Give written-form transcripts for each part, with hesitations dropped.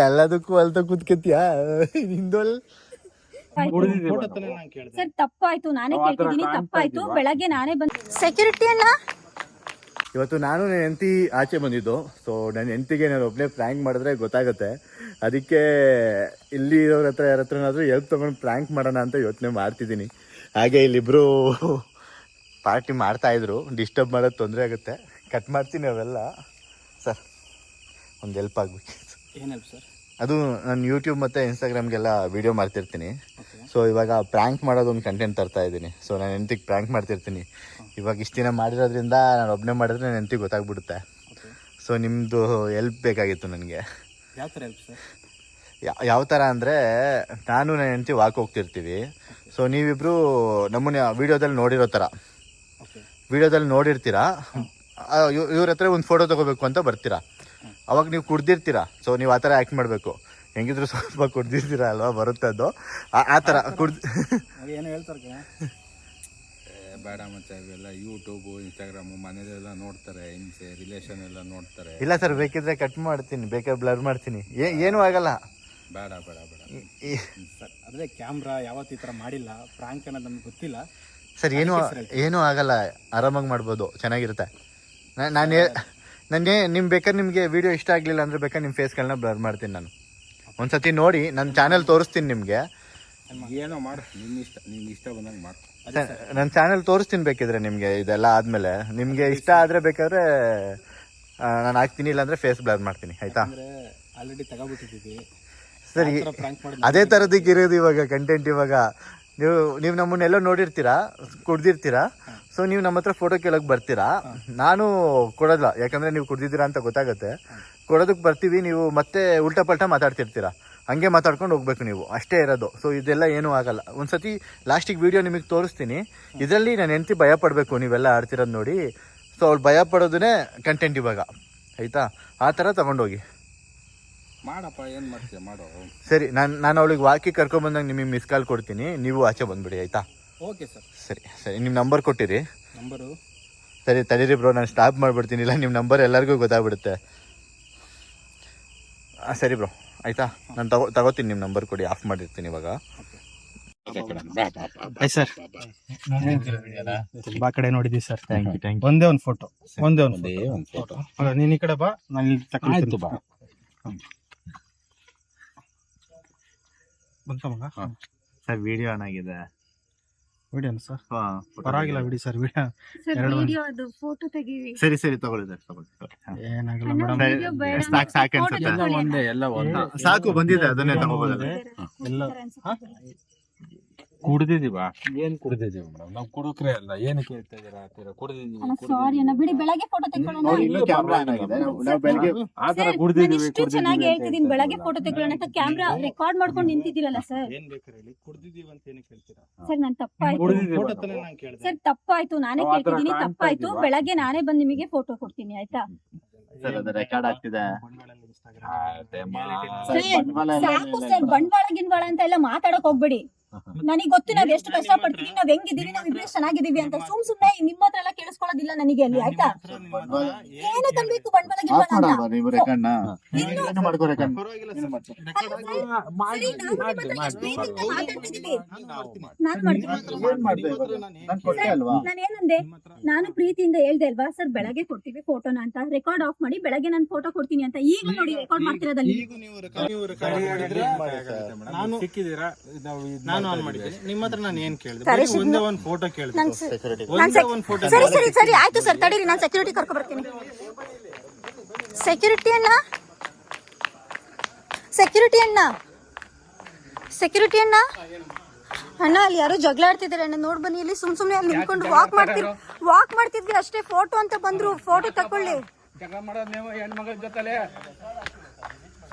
ಎಲ್ಲದಕ್ಕೂ ಅಲ್ತ ಕೂತ್ಕತಿಯಾ ನಿಂದೋಲ್ ಸರ್ ತಪ್ಪಾಯ್ತು, ನಾನೇ ಕೇಳ್ತಿದ್ದೀನಿ, ತಪ್ಪಾಯ್ತು. ಬೆಳಗ್ಗೆ ನಾನೇ ಬಂದು ಸೆಕ್ಯೂರಿಟಿ ಅಣ್ಣ. ಇವತ್ತು ನಾನು ನನ್ನ ಹೆಂಡತಿ ಆಚೆ ಬಂದಿದ್ದು. ಸೊ ನನ್ನ ಹೆಂಡತಿಗೆ ನಾನು ಒಬ್ಬನೇ ಪ್ರ್ಯಾಂಕ್ ಮಾಡಿದ್ರೆ ಗೊತ್ತಾಗುತ್ತೆ, ಅದಕ್ಕೆ ಇಲ್ಲಿ ಇರೋರ ಹತ್ರ ಯಾರ ಹತ್ರನಾದ್ರೂ ಹೆಲ್ಪ್ ತೊಗೊಂಡು ಪ್ರ್ಯಾಂಕ್ ಮಾಡೋಣ ಅಂತ ಯೋಚನೆ ಮಾಡ್ತಿದ್ದೀನಿ. ಹಾಗೆ ಇಲ್ಲಿಬ್ರು ಪಾರ್ಟಿ ಮಾಡ್ತಾಯಿದ್ರು, ಡಿಸ್ಟರ್ಬ್ ಮಾಡೋದು ತೊಂದರೆ ಆಗುತ್ತೆ, ಕಟ್ ಮಾಡ್ತೀನಿ ಅವೆಲ್ಲ. ಸರ್ ಒಂದು ಹೆಲ್ಪ್ ಆಗಬೇಕು. ಏನು ಹೆಲ್ಪ್ ಸರ್? ಅದು ನಾನು ಯೂಟ್ಯೂಬ್ ಮತ್ತು ಇನ್ಸ್ಟಾಗ್ರಾಮ್ಗೆಲ್ಲ ವೀಡಿಯೋ ಮಾಡ್ತಿರ್ತೀನಿ. ಸೊ ಇವಾಗ ಪ್ರ್ಯಾಂಕ್ ಮಾಡೋದೊಂದು ಕಂಟೆಂಟ್ ತರ್ತಾ ಇದ್ದೀನಿ. ಸೊ ನಾನು ಹೆಂಡತಿಗೆ ಪ್ರ್ಯಾಂಕ್ ಮಾಡ್ತಿರ್ತೀನಿ. ಇವಾಗ ಇಷ್ಟು ದಿನ ಮಾಡಿರೋದ್ರಿಂದ ನಾನು ಒಬ್ಬನೇ ಮಾಡಿದ್ರೆ ನನ್ನ ಹೆಂಡತಿಗೆ ಗೊತ್ತಾಗ್ಬಿಡುತ್ತೆ. ಸೊ ನಿಮ್ಮದು ಹೆಲ್ಪ್ ಬೇಕಾಗಿತ್ತು ನನಗೆ. ಯಾವ ಥರ ಹೆಲ್ಪ್ ಸರ್? ಯಾವ ಥರ ಅಂದರೆ, ನಾನು ನನ್ನ ಹೆಂಡತಿ ವಾಕ್ ಹೋಗ್ತಿರ್ತೀವಿ. ಸೊ ನೀವಿಬ್ಬರು ನಮ್ಮನ್ನ ವೀಡಿಯೋದಲ್ಲಿ ನೋಡಿರೋ ಥರ, ವೀಡಿಯೋದಲ್ಲಿ ನೋಡಿರ್ತೀರಾ, ಇವ್ರ ಹತ್ರ ಒಂದು ಫೋಟೋ ತೊಗೋಬೇಕು ಅಂತ ಬರ್ತೀರಾ. ಅವಾಗ ನೀವು ಕುಡ್ದಿರ್ತೀರಾ. ಸೊ ನೀವು ಆ ಥರ ಆ್ಯಕ್ಟ್ ಮಾಡಬೇಕು. ಹೆಂಗಿದ್ರು ಸ್ವಲ್ಪ ಕುಡ್ದಿರ್ತೀರಾ ಅಲ್ವಾ, ಬರುತ್ತೆ ಅದು. ಆ ಥರ ಏನು ಹೇಳ್ತಾರೆ ಬೇಡ ಮಚ್ಚ, ಇವೆಲ್ಲ ಯೂಟ್ಯೂಬು ಇನ್ಸ್ಟಾಗ್ರಾಮು ಮನೇಲೆಲ್ಲ ನೋಡ್ತಾರೆ, ಹಿಂಸೆ ರಿಲೇಷನ್ ಎಲ್ಲ ನೋಡ್ತಾರೆ. ಇಲ್ಲ ಸರ್, ಬೇಕಿದ್ರೆ ಕಟ್ ಮಾಡ್ತೀನಿ, ಬೇಕಾದ್ರೆ ಬ್ಲರ್ ಮಾಡ್ತೀನಿ, ಏನೂ ಆಗಲ್ಲ. ಬೇಡ ಬೇಡ ಬೇಡ ಸರ್. ಅದೇ ಕ್ಯಾಮ್ರಾ ಯಾವತ್ತು ಈ ಥರ ಮಾಡಿಲ್ಲ, ಪ್ರಾಂಕ್ ಅನ್ನೋದು ನಮ್ಗೆ ಗೊತ್ತಿಲ್ಲ ಸರ್. ಏನೂ ಆಗಲ್ಲ, ಆರಾಮಾಗಿ ಮಾಡ್ಬೋದು, ಚೆನ್ನಾಗಿರುತ್ತೆ. ನಾನು ಬೇಕಾದ್ರೆ ನಿಮಗೆ ವೀಡಿಯೋ ಇಷ್ಟ ಆಗಲಿಲ್ಲ ಅಂದರೆ ಬೇಕಾದ್ರೆ ನಿಮ್ಮ ಫೇಸ್ಗಳನ್ನ ಬ್ಲರ್ ಮಾಡ್ತೀನಿ. ನಾನು ಒಂದ್ಸತಿ ನೋಡಿ ನನ್ನ ಚಾನಲ್ ತೋರಿಸ್ತೀನಿ ನಿಮಗೆ. ಏನೋ ಮಾಡು, ನಿಮ್ಗೆ ಇಷ್ಟ ಬಂದಂಗೆ ಮಾಡು. ನನ್ನ ಚಾನಲ್ ತೋರಿಸ್ತೀನಿ ಬೇಕಿದ್ರೆ ನಿಮಗೆ. ಇದೆಲ್ಲ ಆದಮೇಲೆ ನಿಮಗೆ ಇಷ್ಟ ಆದರೆ ಬೇಕಾದ್ರೆ ನಾನು ಹಾಕ್ತೀನಿ, ಇಲ್ಲಾಂದರೆ ಫೇಸ್ ಬ್ಲರ್ ಮಾಡ್ತೀನಿ, ಆಯಿತಾ? ಆಲ್ರೆಡಿ ತಗೋಬಿಟ್ಟಿದ್ದೀವಿ ಸರಿ, ಅದೇ ಥರದಕ್ಕೆ ಇರೋದು ಇವಾಗ ಕಂಟೆಂಟ್. ಇವಾಗ ನೀವು ನಮ್ಮನ್ನೆಲ್ಲೋ ನೋಡಿರ್ತೀರಾ, ಕುಡ್ದಿರ್ತೀರಾ. ಸೊ ನೀವು ನಮ್ಮ ಹತ್ರ ಫೋಟೋ ಕೇಳೋಕೆ ಬರ್ತೀರಾ. ನಾನು ಕೊಡೋಲ್ಲ, ಯಾಕಂದರೆ ನೀವು ಕುಡ್ದಿದ್ದೀರಾ ಅಂತ ಗೊತ್ತಾಗುತ್ತೆ. ಕೊಡೋದಕ್ಕೆ ಬರ್ತೀವಿ, ನೀವು ಮತ್ತೆ ಉಲ್ಟಾ ಪಲ್ಟಾ ಮಾತಾಡ್ತಿರ್ತೀರಾ. ಹಂಗೆ ಮಾತಾಡ್ಕೊಂಡು ಹೋಗ್ಬೇಕು ನೀವು, ಅಷ್ಟೇ ಇರೋದು. ಸೊ ಇದೆಲ್ಲ ಏನೂ ಆಗಲ್ಲ. ಒಂದು ಸತಿ ಲಾಸ್ಟಿಗೆ ವೀಡಿಯೋ ನಿಮಗೆ ತೋರಿಸ್ತೀನಿ. ಇದರಲ್ಲಿ ನಾನು ಹೆಂಡತಿ ಭಯ ಪಡಬೇಕು ನೀವೆಲ್ಲ ಆಡ್ತಿರೋದು ನೋಡಿ. ಸೊ ಅವ್ಳು ಭಯ ಪಡೋದೇ ಕಂಟೆಂಟ್ ಇವಾಗ, ಆಯಿತಾ? ಆ ಥರ ತೊಗೊಂಡೋಗಿ ಮಾಡಪ್ಪ, ಏನು ಮಾಡ್ತೀಯ ಮಾಡೋ. ಸರಿ, ನಾನು ಅವಳಿಗೆ ವಾಕಿಗೆ ಕರ್ಕೊಂಡ್ಬಂದಾಗ ನಿಮಗೆ ಮಿಸ್ ಕಾಲ್ ಕೊಡ್ತೀನಿ, ನೀವು ಆಚೆ ಬಂದುಬಿಡಿ, ಆಯಿತಾ? Okay sir. ಸರಿ ನಿಮ್ಮ ನಂಬರ್ ಕೊಟ್ಟಿರಿ. ನಂಬರು ಸರಿ ತಡೀರಿ ಬ್ರೋ, ನಾನು ಸ್ಟಾಪ್ ಮಾಡಿಬಿಡ್ತೀನಿ, ಇಲ್ಲ ನಿಮ್ಮ ನಂಬರ್ ಎಲ್ಲರಿಗೂ ಗೊತ್ತಾಗ್ಬಿಡುತ್ತೆ. ಸರಿ ಬ್ರೋ, ಆಯಿತಾ? ನಾನು ತಗೋತೀನಿ, ನಿಮ್ಮ ನಂಬರ್ ಕೊಡಿ, ಆಫ್ ಮಾಡಿರ್ತೀನಿ ಇವಾಗ. ಸರ್ ತುಂಬಾ ಕಡೆ ನೋಡಿದ್ವಿ ಸರ್. Thank you. ಒಂದೇ ಒಂದು ಫೋಟೋ ನೀನು ಈ ಕಡೆ ಬಾ, ನಾನು ಇಲ್ಲಿ ತಗೊಂಡು ಬಾ. ಸರ್ ವಿಡಿಯೋ ಆಗಿದೆ. ವಿಡಿಯೋನ ಸರ್? ಪರವಾಗಿಲ್ಲ ಬಿಡಿ ಸರ್, ವಿಡಿಯೋ ಅದು ಫೋಟೋ ತೆಗೀರಿ. ಸರಿ ತಗೊಳ್ಳಿ ಸರ್, ತಗೊಳ್ಳಿ. ಏನಾಗಲ್ಲ ಮೇಡಮ್, ಸಾಕು ಬಂದಿದೆ, ಅದನ್ನೇ ತಗೋಬೋದಲ್ಲ. ಕುಡ್ದಿದೀವ? ಏನ್ ಕುಡ್ದಿದೀವಿ ಮೇಡಮ್? ನಾವು ಕುಡುಕ್ರೆ ಅಲ್ಲ, ಏನು ಕೇಳ್ತಾ ಇದೀರಾ? ಸಾರಿ ಅಣ್ಣ, ಬಿಡಿ, ಬೆಳಗ್ಗೆ ಫೋಟೋ ತೆಗೊಳ್ಳೋಣ. ಆ ತರ ಕುಡ್ದಿದೀವಿ. ಇಷ್ಟು ಚೆನ್ನಾಗಿ ಹೇಳ್ತಿದ್ದೀನಿ, ಬೆಳಗ್ಗೆ ಫೋಟೋ ತೆಗೊಳ್ಳೋಣ ಅಂತ ಕ್ಯಾಮ್ರಾ ರೆಕಾರ್ಡ್ ಮಾಡ್ಕೊಂಡು ನಿಂತಿದ್ದೀರಲ್ಲ ಸರ್. ಏನ್ ಬೇಕಾದ್ರೆ ಹೇಳಿ, ಕುಡ್ದಿದೀವಿ ಅಂತ ಏನು ಕೇಳ್ತೀರಾ ಸರ್? ನಾನು ತಪ್ಪಾಯ್ತು ಸರ್, ತಪ್ಪಾಯ್ತು, ನಾನೇ ಕೇಳ್ತಿದ್ದೀನಿ, ತಪ್ಪಾಯ್ತು. ಬೆಳಗ್ಗೆ ನಾನೇ ಬಂದು ನಿಮಗೆ ಫೋಟೋ ಕೊಡ್ತೀನಿ, ಆಯ್ತಾ? ರೆಕಾರ್ಡ್ ಆಗ್ತಿದೆ. ಸಾಕು ಸರ್, ಬಂಡವಾಳ ಗಿನ್ವಾಳ ಅಂತ ಎಲ್ಲ ಮಾತಾಡಕ್ ಹೋಗ್ಬೇಡಿ. ನನಗೆ ಗೊತ್ತು ನಾವ್ ಎಷ್ಟು ಕಷ್ಟ ಪಡ್ತೀವಿ, ನಾವ್ ಹೆಂಗಿದೀವಿ, ನಾವ್ ಇಬ್ರು ಚೆನ್ನಾಗಿದೀವಿ ಅಂತ. ಸುಮ್ನೆ ನಿಮ್ಮ ಹತ್ರ ಎಲ್ಲ ಕೇಳಿಸ್ಕೊಳ್ಳೋದಿಲ್ಲ ನನಗೆ ಅಲ್ಲಿ, ಆಯ್ತಾ? ಏನಕ್ಕೆ ಅನ್ಬೇಕು ಬಂಡವಾಳ ಗಿನ್ವಾಳ ಅಂತ? ನಾನೇನಂದೆ? ನಾನು ಪ್ರೀತಿಯಿಂದ ಹೇಳ್ದೆ ಅಲ್ವಾ ಸರ್, ಬೆಳಗ್ಗೆ ಕೊಡ್ತೀವಿ ಫೋಟೋನ ಅಂತ. ರೆಕಾರ್ಡ್ ಆಫ್ ಮಾಡಿ ಬೆಳಗ್ಗೆ ನಾನು ಫೋಟೋ ಕೊಡ್ತೀನಿ ಅಂತ. ಈಗ ನೋಡಿ ರೆಕಾರ್ಡ್ ಮಾಡ್ತಿರೋದಲ್ಲಿ ನಾನು ಆನ್ ಮಾಡಿದ್ದೆ. ನಿಮ್ಮ ಹತ್ರ ನಾನು ಏನ್ ಕೇಳಿದೆ? ಒಂದೇ ಒಂದು ಫೋಟೋ ಕೇಳಿದೆ. ಸರಿ ಆಯ್ತು ಸರ್, ತಡೀರಿ, ನಾನು ಸೆಕ್ಯೂರಿಟಿ ಕರ್ಕೊ ಬರ್ತೀನಿ. ಸೆಕ್ಯೂರಿಟಿ ಅಣ್ಣ, ಅಣ್ಣ ಅಲ್ಲಿ ಯಾರೋ ಜಗಳ ಆಡ್ತಿದ್ದಾರೆ ಅಣ್ಣ, ನೋಡ್ ಬನ್ನಿ. ಇಲ್ಲಿ ಸುಮ್ನೆ ಅಲ್ಲಿ ನಿಂತ್ಕೊಂಡು ವಾಕ್ ಮಾಡ್ತಿದ್ವಿ ಅಷ್ಟೇ. ಫೋಟೋ ಅಂತ ಬಂದ್ರು, ಫೋಟೋ ತಕೊಳ್ಳಿ. ಜಗಳ ಮಾಡೋದು ನೀವು ಹೆಣ್ಮಗಳ ಜೊತೆಲೆ.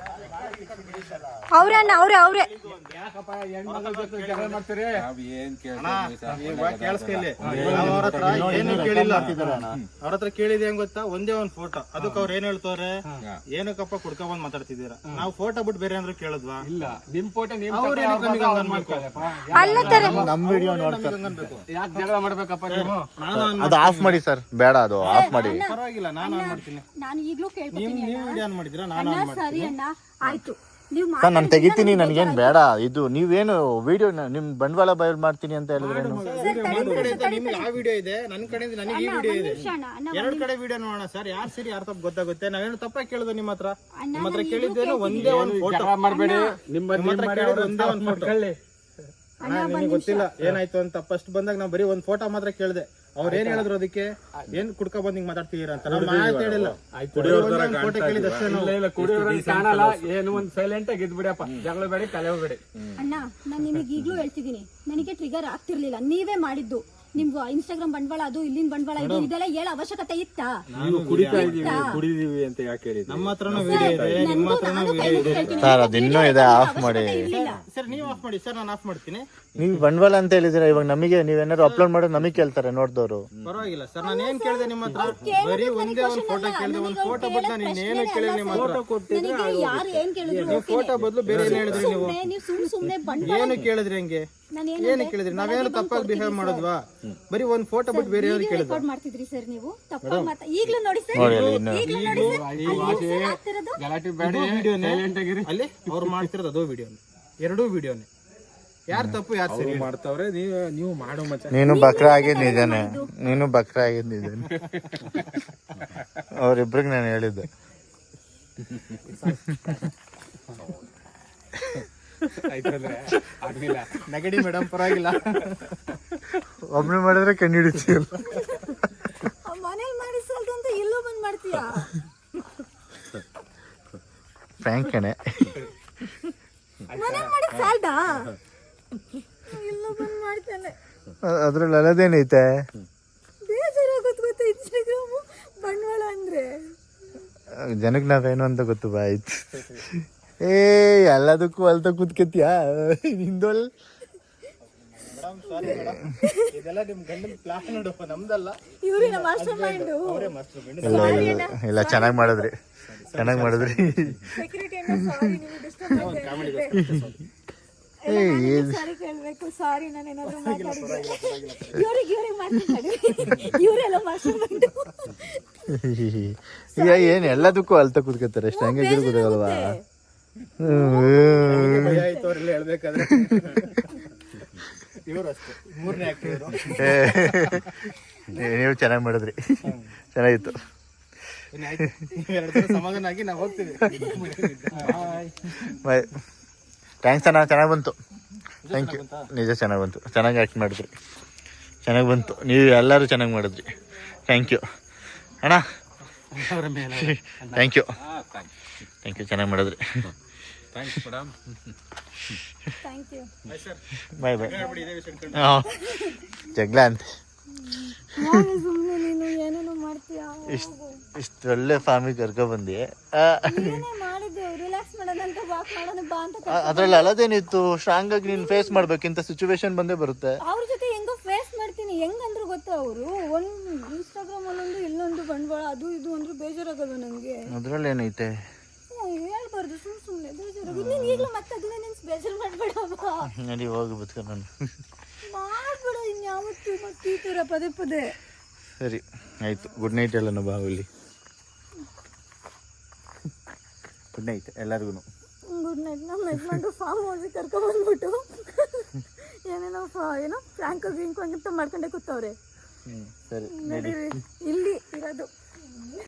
ಅವ್ರೆ ಅಣ್ಣ ಅವ್ರೆ ನಾವ್ ಏನ್ ಕೇಳಿಸ್ಕೊಳ್ಳಿ, ಅವ್ರ ಹತ್ರ ಏನು ಕೇಳಿಲ್ಲ. ಅವ್ರ ಹತ್ರ ಕೇಳಿದೆ ಹೆಂಗ್ ಗೊತ್ತಾ, ಒಂದೇ ಒಂದ್ ಫೋಟೋ. ಅದಕ್ಕೆ ಅವ್ರ ಏನ್ ಹೇಳ್ತವ್ರೆ, ಏನಕ್ಕಪ್ಪ ಕುಡ್ಕೊಂಡ್ ಮಾತಾಡ್ತಿದ್ದೀರಾ, ನಾವು ಫೋಟೋ ಬಿಟ್ಟು ಬೇರೆ ಅಂದ್ರೆ ಕೇಳಿದ್ವಾ? ಇಲ್ಲ, ನಿಮ್ ಫೋಟೋ ಅಲ್ಲ ತರ ನಮ್ ವಿಡಿಯೋ ನೋಡ್ತಾರೆ. ಯಾಕೆ ಜಗಳ ಮಾಡ್ಬೇಕಪ್ಪ ನೀವು? ಅದು ಆಫ್ ಮಾಡಿ ಸರ್, ಬೇಡ ಅದು ಆಫ್ ಮಾಡಿ. ಪರವಾಗಿಲ್ಲ, ನಾನು ಆನ್ ಮಾಡ್ತೀನಿ. ನಾನು ಈಗ್ಲೂ ಕೇಳ್ಕೊತೀನಿ ನೀವು ವಿಡಿಯೋ ಆನ್ ಮಾಡಿದ್ರಾ? ನಾನು ಆನ್ ಮಾಡ್ತೀನಿ. ಸರಿ ಅಣ್ಣ ಆಯ್ತು, ನೀವು ಸರ್ ನಾನು ತೆಗಿತೀನಿ, ನನಗೇನು ಬೇಡ. ಇದು ನೀವೇನು ವಿಡಿಯೋ ನಿಮ್ ಬಂಡವಾಳ ಬಯಲು ಮಾಡ್ತೀನಿ ಅಂತ ಹೇಳಿದ್ರೆ ನಿಮ್ಗೆ ಆ ವಿಡಿಯೋ ಇದೆ, ನನ್ನ ಕಡೆಯಿಂದ ನನಗೆ ಈ ವಿಡಿಯೋ ಇದೆ. ಎರಡ್ ಕಡೆ ವಿಡಿಯೋ ನೋಡೋಣ ಸರ್, ಯಾರು ಸರಿ ಯಾರು ತಪ್ಪು ಗೊತ್ತಾಗುತ್ತೆ. ನಾವೇನು ತಪ್ಪಾಗಿ ಕೇಳಿದ್ವಿ ನಿಮ್ಮ ಹತ್ರ ಕೇಳಿದ್ದೇನು ಒಂದೇ ಒಂದು ಫೋಟೋ ಮಾಡಬೇಡಿ. ನಿಮ್ಮ ಹತ್ರ ಕೇಳಿದ್ದು ಒಂದೇ ಒಂದು ಫೋಟೋ. ನಿಮಗೆ ಗೊತ್ತಿಲ್ಲ ಏನಾಯ್ತು ಅಂತ. ಫಸ್ಟ್ ಬಂದಾಗ ನಾವು ಬರೀ ಒಂದು ಫೋಟೋ ಮಾತ್ರ ಕೇಳಿದೆ. ಅವ್ರ ಏನ್ ಹೇಳಿದ್ರು ಅದಕ್ಕೆ, ಏನ್ ಕುಡ್ಕ ಬಂದ್ ಹಿಂಗ್ ಮಾತಾಡ್ತೀರಾ ಅಂತ. ನಾವು ಮಾತು ಹೇಳಿಲ್ಲ, ಫೋಟೋ ಕೇಳಿದಷ್ಟೇ. ಏನು ಒಂದು ಸೈಲೆಂಟ್ ಆಗಿ ಇದ್ಬಿಡಪ್ಪ, ಜಗಳ ಬೇಡಿ, ಕಲೆ ಹೋಗ್ಬೇಡಿ. ಅಣ್ಣ ನಾನು ನಿಮಗೆ ಈಗ್ಲೂ ಹೇಳ್ತಿದ್ದೀನಿ, ನನಗೆ ಟ್ರಿಗರ್ ಆಗ್ತಿರ್ಲಿಲ್ಲ, ನೀವೇ ಮಾಡಿದ್ದು. ನಿಮ್ಗೆ ಇನ್ಸ್ಟಾಗ್ರಾಮ್ ಬಂಡವಾಳ, ಅದು ಇಲ್ಲಿನ ಬಂಡವಾಳ, ಇದು ಇದೆಲ್ಲ ಹೇಳ ಅವಶ್ಯಕತೆ ಇತ್ತಾ? ಕುಡಿದೀವಿ ಅಂತ ಯಾಕೆ ಹೇಳಿ? ನಮ್ಮ ಹತ್ರನೂ ವಿಡಿಯೋ ಇದೆ, ನಿಮ್ಮ ಹತ್ರನೂ ವಿಡಿಯೋ ಇದೆ ಸರ್. ಅದು ಇನ್ನೂ ಇದೆ, ಆಫ್ ಮಾಡಿ ಸರ್. ನೀವು ಆಫ್ ಮಾಡಿ ಸರ್, ನಾನು ಆಫ್ ಮಾಡ್ತೀನಿ. ನೀವು ಬಂಡವಾಳ ಅಂತ ಹೇಳಿದ್ರೆ ಇವಾಗ ನಮಗೆ ನೀವೇನಾದ್ರು ಅಪ್ಲೋಡ್ ಮಾಡೋದು ನಮಗೆ ಕೇಳ್ತಾರೆ ನೋಡಿದವರು. ಪರವಾಗಿಲ್ಲ ಸರ್, ನಾನು ಏನ್ ಕೇಳಿದೆ ನಿಮ್ಮ ಹತ್ರ, ಬರೀ ಒಂದೇ ಒಂದು ಫೋಟೋ ಕೇಳಿದೆ. ಒಂದು ಫೋಟೋ ಬಿಟ್ಟು ನಾನು ಇನ್ನೇನು ಕೇಳಿದೆ ನಿಮ್ಮ ಹತ್ರ. ಯಾರು ಏನ್ ಕೇಳಿದ್ರು ನೀವು ಫೋಟೋ ಬದಲು ಬೇರೆ ಏನ್ ಹೇಳಿದ್ರಿ? ನೀವು ಸುಮ್ನೆ ಬಂಡವಾಳ ಏನು ಕೇಳಿದ್ರಿ? ಹಂಗೆ ಏನು ಕೇಳಿದ್ರಿ? ನಾವೇನು ತಪ್ಪಾಗಿ ಬಿಹೇವ್ ಮಾಡೋದ್ವಾ? ಬರೀ ಒಂದ್ ಫೋಟೋ ಬಿಟ್ಟು ಬೇರೆ ಏನು ಕೇಳಿದ್ರು? ರೆಕಾರ್ಡ್ ಮಾಡ್ತಿದ್ರಿ ಸರ್ ನೀವು, ತಪ್ಪಾಗಿ ಮಾತಾ. ಈಗಲೂ ನೋಡಿ ಸರ್, ಗಲಾಟೆ ಬೇಡಿ, ಸೈಲೆಂಟ್ ಆಗಿರಿ. ಅಲ್ಲಿ ಅವ್ರು ಮಾಡ್ತಿರೋದು ಅದೋ ವಿಡಿಯೋನೇ, ಎರಡೂ ವಿಡಿಯೋನೇ. ಯಾರು ತಪ್ಪು ಯಾರು ಸರಿ ಮಾಡ್ತಾವ್ರೆ. ನೀವು ಮಾಡೋ ಮಚ್ಚ. ನೀನು ಬಕ್ರ ಆಗಿದ್ ನಿಜಾನೆ, ನೀನು ಬಕ್ರ ಆಗಿದ್ ನಿಜಾನೆ. ಅವ್ರಿಬ್ರಿಗೆ ನಾನು ಹೇಳಿದ್ದೆ. ನಗಡಿ ಮೇಡಮ್, ಪರವಾಗಿಲ್ಲ. ಒಬ್ನೇ ಮಾಡಿದ್ರೆ ಕಣ್ಣು ಹಿಡಿತೀಯಲ್ಲ. ಮನೇಲಿ ಮಾಡಿ ಸಾಲ್ದು ಅಂತ ಇಲ್ಲೂ ಬಂದ್ ಮಾಡ್ತೀಯಾ? ಫ್ರ್ಯಾಂಕ್ ಕಣೆ. ಮನೇಲಿ ಮಾಡಿ ಸಾಲ್ದಾ? ಇಲ್ಲೂ ಬಂದ್ ಮಾಡ್ತಾನೆ. ಅದ್ರಲ್ಲಿ ಅಲ್ಲದೇನೈತೆ? ಬೇಜಾರಾಗೋದು ಗೊತ್ತಾ ಇನ್ಸ್ಟಾಗ್ರಾಮು ಬಂಡವಾಳ ಅಂದ್ರೆ. ಜನಕ್ಕೆ ನಾವೇನು ಅಂತ ಗೊತ್ತು ಬಾ. ಆಯ್ತು, ಏ ಎಲ್ಲದಕ್ಕೂ ಅಲ್ತ ಕೂತ್ಕತ್ಯಾ ನಿಂದೋಲ್. ಇದೆಲ್ಲ ನಿಮ್ ಗಂಡನ ಪ್ಲಾನ್ ನೋಡು, ನಮ್ದಲ್ಲ. ಇವ್ರಿ ನಮ್ಮ ಮಾಸ್ಟರ್ ಮೈಂಡ್. ಇಲ್ಲ ಚೆನ್ನಾಗಿ ಮಾಡಿದ್ರಿ, ಚೆನ್ನಾಗಿ ಮಾಡಿದ್ರಿ. ಸೆಕ್ಯೂರಿಟಿ ಅಣ್ಣ ಸಾರಿ, ನೀವು ಡಿಸ್ಟರ್ಬ್ ಮಾಡಿದೆ. ಸಾರಿ ಕೇಳ್ಬೇಕು, ಸಾರಿ ನಾನು ಏನಾದ್ರು ಮಾತಾಡಿದ್ರೆ. ಇವ್ರಿಗೆ ಮಾತಾಡಿ, ಇವರೆಲ್ಲ ಮಾಸ್ಟರ್ ಮೈಂಡ್. ಈಗ ಏನ್ ಎಲ್ಲದಕ್ಕೂ ಅಲ್ತ ಕೂತ್ಕತ್ತಾರೆ ಅಷ್ಟೇ, ಹಂಗೆ ಗೊತ್ತಾಗಲ್ವಾ? ಆಯ್ತು ಅವ್ರೆಲ್ಲ ಹೇಳ್ಬೇಕಾದ್ರೆ. ಇವರು ಅಷ್ಟೇ, ಮೂರನೇ ಆಕ್ಟರ್. ನೀವು ಚೆನ್ನಾಗಿ ಮಾಡಿದ್ರಿ, ಚೆನ್ನಾಗಿತ್ತು. ಸಮಾಧಾನ ಆಗಿ ನಾವು ಹೋಗ್ತೀವಿ. ಬಾಯ್. ಥ್ಯಾಂಕ್ಸ್ ಅಣ್ಣ, ಚೆನ್ನಾಗಿ ಬಂತು. Thank you. ನಿಜ ಚೆನ್ನಾಗಿ ಬಂತು, ಚೆನ್ನಾಗಿ ಆ್ಯಕ್ಟ್ ಮಾಡಿದ್ರಿ, ಚೆನ್ನಾಗಿ ಬಂತು. ನೀವು ಎಲ್ಲರೂ ಚೆನ್ನಾಗಿ ಮಾಡಿದ್ರಿ. ಥ್ಯಾಂಕ್ ಯು ಅಣ್ಣ, ಥ್ಯಾಂಕ್ ಯು, ಥ್ಯಾಂಕ್ ಯು, ಚೆನ್ನಾಗಿ ಮಾಡಿದ್ರಿ. Thanks madam. Thank you. Bye bye. ಹಾಂ, ಜಗಳ ಅಂತ ಸುಮ್ಮನೆ ನೀನು ಏನೇನೋ ಮಾಡ್ತೀಯಾ? ಇಷ್ಟು ಒಳ್ಳೆ ಫ್ಯಾಮಿಲಿ ಕರ್ಕೊಬಂದು ಮಾಡಿದ್ದೆ, ರಿಲ್ಯಾಕ್ಸ್ ಮಾಡೋದಂತ ವಾಕ್ ಮಾಡೋಣ ಬಾ ಅಂತ. ಅದ್ರಲ್ಲಿ ಅಲ್ಲದೇನಿತ್ತು, ಸ್ಟ್ರಾಂಗ್ ಆಗಿ ನೀನು ಫೇಸ್ ಮಾಡ್ಬೇಕಿಂತ ಸಿಚುವೇಶನ್ ಬಂದೇ ಬರುತ್ತೆ. ಅವ್ರ ಜೊತೆ ಹೆಂಗೋ ಫೇಸ್ ಮಾಡ್ತೀನಿ. ಹೆಂಗಂದ್ರು ಗೊತ್ತಾ, ಅವರು ಒಂದು ಇನ್ಸ್ಟಾಗ್ರಾಮ್ ಅಲ್ಲೊಂದು ಇಲ್ಲೊಂದು ಬಂಡವಾಳ, ಅದು ಇದು ಅಂದ್ರೆ ಬೇಜಾರಾಗಲ್ಲ ನನಗೆ. ಅದ್ರಲ್ಲಿ ಏನೈತೆ ಹೇಳ್ಬಾರ್ದು, ಸುಮ್ಮನೆ ಬೇಜಾರಾಗ. ನೀನು ಈಗಲೂ ಮತ್ತೆ ಅದನ್ನೇ ನೆನ್ಸ್ ಬೇಜಾರು ಮಾಡ್ಬೇಡಪ್ಪ. ನಡಿ ಹೋಗಿ ಬದುಕ ನಾನು ಮಾಡ್ಬೇಡ ಇನ್ಯಾವತ್ತು ಮತ್ತೆ ಈ ಥರ ಪದೇ ಪದೇ. ಸರಿ ಆಯಿತು, ಗುಡ್ ನೈಟ್ ಎಲ್ಲ ಬಾಹುಲಿ. ಗುಡ್ ನೈಟ್ ಎಲ್ಲರಿಗೂ. Good night. ನಮ್ಮ ಯಜಮಾನ್ರು ಫಾರ್ಮ್ ಹೌಸಿಗೆ ಕರ್ಕೊಂಡ್ಬಂದ್ಬಿಟ್ಟು ಏನೇನೋ ಏನೋ ಫ್ರಾಂಕ್ ಗಿಂಕ್ ಅಂತ ಮಾಡ್ಕೊಂಡೇ ಕೂತವ್ರೆ. ಸರಿ ಇಲ್ಲಿ ಇರೋದು.